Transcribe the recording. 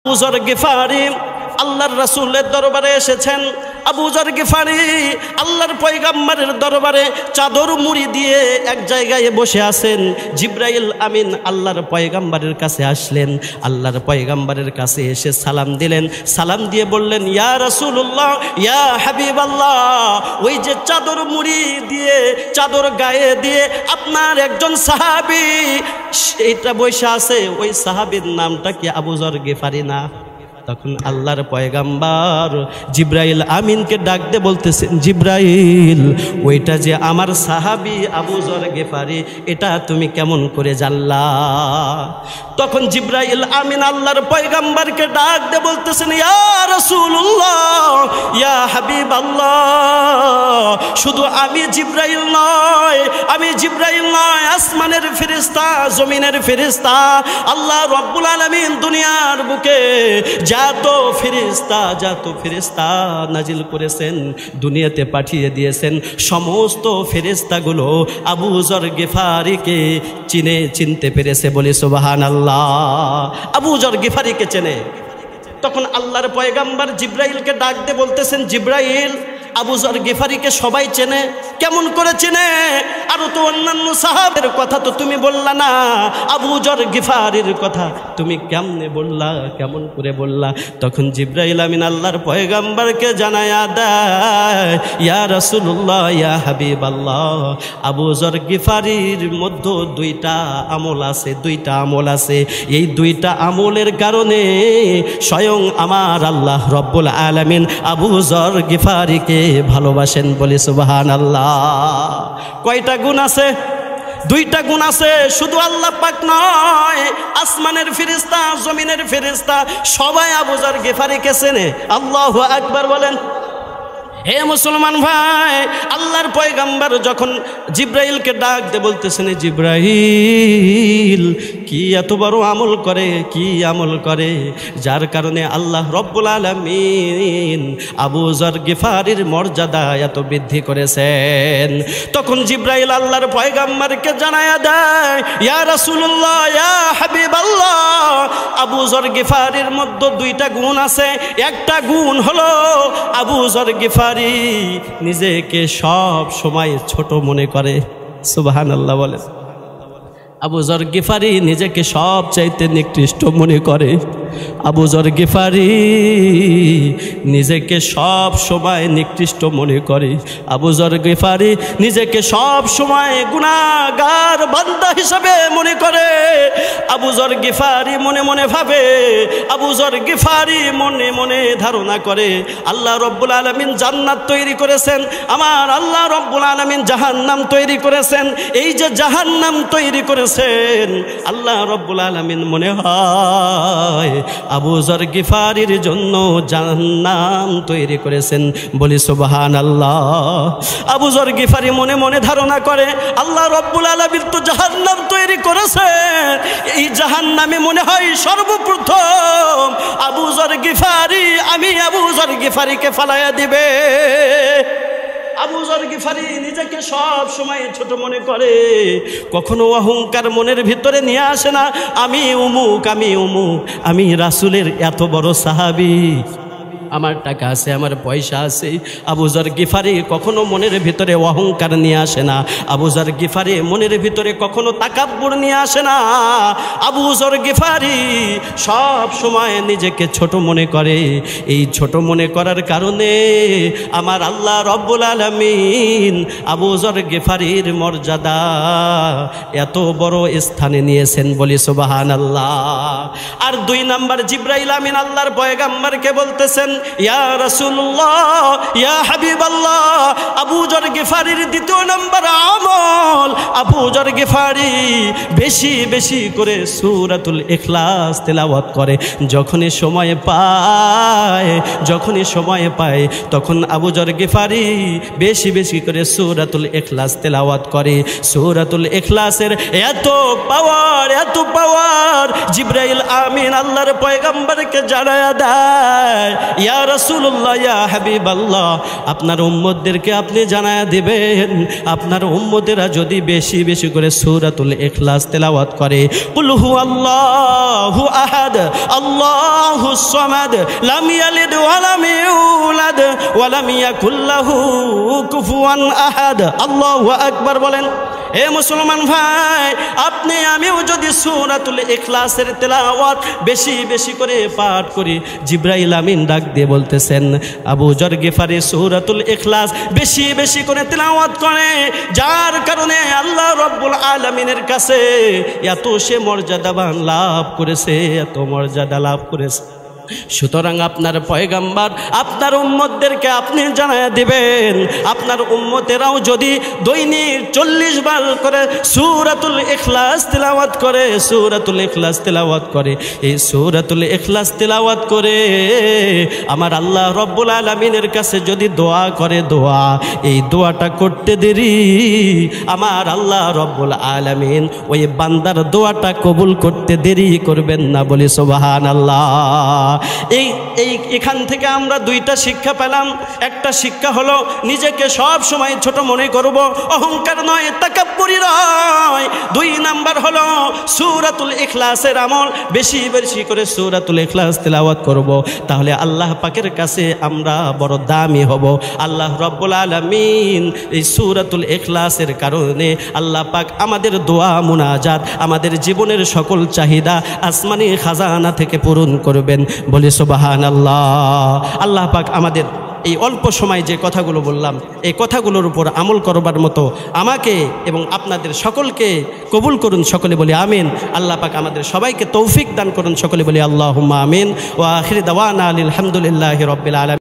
আবু যর গিফারি আল্লাহর রাসূলের দরবারে এসেছেন। আবু যর গিফারি আল্লাহর পয়গম্বরের দরবারে চাদর মুড়ি দিয়ে এক জায়গায় বসে আছেন। জিবরাইল আমিন আল্লাহর পয়গম্বরের কাছে আসলেন। আল্লাহর পয়গম্বরের কাছে এসে সালাম দিলেন। সালাম দিয়ে বললেন, ইয়া রাসূলুল্লাহ, ইয়া হাবিবাল্লাহ, ওই যে চাদর মুড়ি দিয়ে, চাদর গায়ে দিয়ে আপনার একজন সাহাবী সেইটা বসে আছে, ওই সাহাবীর নামটা কি আবু যর গিফারি না? তখন আল্লাহর পয়গম্বর জিবরাইল আমিনকে ডাক দিয়ে বলতেছেন, জিবরাইল, ওইটা যে আমার সাহাবী আবু যর গিফারি, এটা তুমি কেমন করে জানলা? তখন জিবরাইল আমিন আল্লাহর পয়গম্বরকে ডাক দিয়ে বলতেছেন, ইয়া রাসূলুল্লাহ, ইয়া হাবিবাল্লাহ, শুধু আমি জিবরাইল নয়, আমি জিবরাইল নয়, আসমানের ফেরেশতা, জমিনের ফেরেশতা, আল্লাহ রব্বুল আলামিন দুনিয়ার বুকে যত ফেরেশতা নাজিল করেছেন, দুনিয়াতে পাঠিয়ে দিয়েছেন, সমস্ত ফেরেশতাগুলো আবু যর গিফারিকে চিনতে পেরেছে, বলে সুবহানাল্লাহ। আবু যর গিফারিকে চেনে। তখন আল্লাহর পয়গম্বর জিবরাইলকে ডাক দিয়ে বলতেছেন, জিবরাইল, আবু যর গিফারিকে সবাই চেনে, কেমন করে চেনে? আর তো অন্যান্য সাহাবের কথা তো তুমি বললা না, আবু যর গিফারির কথা তুমি কেমনে বললা, কেমন করে বললা? তখন জিবরাইল আমিন আল্লাহর পয়গম্বরকে জানায়া দেয়, ইয়া রাসূলুল্লাহ, ইয়া হাবিবাল্লাহ, আবু যর গিফারির মধ্যে দুইটা আমল আছে। এই দুইটা আমলের কারণে স্বয়ং আমার আল্লাহ রব্বুল আলামিন আবু যর গিফারিকে ভালোবাসেন, বলে সুবহানাল্লাহ। কয়টা গুণ আছে? দুইটা গুণ আছে। শুধু আল্লাহ পাক নয়, আসমানের ফেরেশতা, জমিনের ফেরেশতা সবাই আবু যর গিফারিকে চেনে। আল্লাহু আকবার বলেন। হে মুসলমান ভাই, আল্লাহর পয়গম্বর যখন জিবরাইলকে ডাক দিয়ে বলতেছেন, জিবরাইল, কি এত বড় আমল করে, কি আমল করে যার কারণে আল্লাহ রব্বুল আলামিন আবু যর গিফারির মর্যাদা এত বৃদ্ধি করেছেন? তখন জিবরাইল আল্লাহর পয়গম্বরকে জানায়া দেয়, ইয়া রাসূলুল্লাহ, ইয়া হাবিবাল্লাহ, আবু যর গিফারির মধ্যে দুইটা গুণ আছে। একটা গুণ হলো আবু যর গিফারি নিজেকে সব সময় ছোট মনে করে। সুবহানাল্লাহ বলেন। আবু যর গিফারি নিজেকে সব চাইতে নিকৃষ্ট মনে করে। আবু যর গিফারি নিজেকে সব সময় নিকৃষ্ট মনে করে। আবু যর গিফারি নিজেকে সব সময় গুনাহগার বান্দা হিসাবে মনে করে। আবু যর গিফারি মনে মনে ভাবে, আবু যর গিফারি মনে মনে ধারণা করে, আল্লাহ রব্বুল আলামিন জান্নাত তৈরি করেছেন, আমার আল্লাহ রব্বুল আলামিন জাহান্নাম তৈরি করেছেন। এই যে জাহান্নাম তৈরি করেছেন, আল্লাহ রব্বুল আলামিন মনে হয় আবু যর গিফারির জন্য জাহান্নাম তৈরি করেছেন, বলি সুবহানাল্লাহ। আবু যর গিফারি মনে মনে ধারণা করে, আল্লাহ রব্বুল আলামিন তো জাহান্নাম তৈরি করেছেন, এই জাহান্নামে মনে হয় সর্বপ্রথম আবু যর গিফারি, আমি আবু যর গিফারিকে ফালাইয়া দিবে। আবু যর গিফারি নিজেকে সব সময় ছোট মনে করে, কখনো অহংকার মনের ভিতরে নিয়ে আসে না। আমি উমুক, আমি রাসূলের এত বড় সাহাবী, আমার টাকা আছে, আমার পয়সা আছে। আবু যর গিফারি কখনো মনের ভিতরে অহংকার নিয়ে আসে না। আবু যর গিফারি মনের ভিতরে কখনো তাকাব্বুর নিয়ে আসে না। আবু যর গিফারি সব সময় নিজেকে ছোট মনে করে। এই ছোট মনে করার কারণে আমার আল্লাহ রব্বুল আলামিন আবু যর গিফারির মর্যাদা এত বড় স্থানে নিয়েছেন, বলি সুবহানাল্লাহ। আর দুই নাম্বার, জিবরাইল আমিন আল্লাহর পয়গম্বরকে বলতেছেন, ইয়া রাসূলুল্লাহ, ইয়া হাবিবাল্লাহ, আবু যর গিফারির দ্বিতীয় নম্বর আমল, আবু যর গিফারি বেশি বেশি করে সূরাতুল ইখলাস তেলাওয়াত করে। যখনই সময় পায় তখন আবু যর গিফারি বেশি বেশি করে সূরাতুল ইখলাস তেলাওয়াত করে। সূরাতুল ইখলাসের এত পাওয়ার জিবরাইল আমিন আল্লাহর পয়গম্বরকে জানায়া দেয়, ইয়া রাসূলুল্লাহ, ইয়া হাবিবাল্লাহ, আপনার উম্মতদেরকে আপনি জানায়া দিবেন, আপনার উম্মতেরা যদি বেশি বেশি করে সূরাতুল ইখলাস তেলাওয়াত করে, কুল হুয়াল্লাহু আহাদ আল্লাহুস সামাদ লাম ইয়ালিদ ওয়া লাম ইউলাদ ওয়া লাম ইয়াকুল লাহু কুফুয়ান আহাদ। আল্লাহু আকবার বলেন। এ মুসলমান ভাই, আপনি আমিও যদি সূরাতুল ইখলাসের তেলাওয়াত বেশি বেশি করে পাঠ করি, জিবরাইল আমিন ডাক দিয়ে বলতেছেন আবু যর গিফারি সূরাতুল ইখলাস বেশি বেশি করে তেলাওয়াত করে, যার কারণে আল্লাহ রাব্বুল আলামিনের কাছে এত সে মর্যাদাবান লাভ করেছে, এত মর্যাদা লাভ করেছে। সুতরাং আপনার পয়গাম্বার আপনার উম্মতদেরকে আপনি জানায় দিবেন, আপনার উম্মতেরাও যদি দৈনিক 40 বার করে সূরাতুল ইখলাস তেলাওয়াত করে, সূরাতুল ইখলাস তেলাওয়াত করে, এই সূরাতুল ইখলাস তেলাওয়াত করে আমার আল্লাহ রব্বুল আলামিনের কাছে যদি দোয়া করে, দোয়া এই দোয়াটা করতে দেরি আমার আল্লাহ রব্বুল আলামিন ওই বান্দার দোয়াটা কবুল করতে দেরি করবেন না, বলি সুবহানাল্লাহ। এখান থেকে আমরা দুইটা শিক্ষা পেলাম। একটা শিক্ষা হলো নিজেকে সব সময় ছোট মনে করব, অহংকার নয়, তাকাব্বুরি নয়। 2 নাম্বার হলো সূরাতুল ইখলাসের আমল, বেশি বেশি করে সূরাতুল ইখলাস তেলাওয়াত করব, তাহলে আল্লাহ পাকের কাছে আমরা বড় দামি হব। আল্লাহ রব্বুল আলামিন এই সূরাতুল ইখলাসের কারণে আল্লাহ পাক আমাদের দোয়া মুনাজাত, আমাদের জীবনের সকল চাহিদা আসমানি খাজানা থেকে পূরণ করবেন, বলি সুবহানাল্লাহ। আল্লাহ পাক আমাদের এই অল্প সময় যে কথাগুলো বললাম, এই কথাগুলোর উপর আমল করবার মতো আমাকে এবং আপনাদের সকলকে কবুল করুন, সকলে বলি আমিন। আল্লাহ পাক আমাদের সবাইকে তৌফিক দান করুন, সকলে বলি আল্লাহুম্মা আমিন। ওয়া আখির দাওয়ানা আলহামদুলিল্লাহি রাব্বিল আলামিন।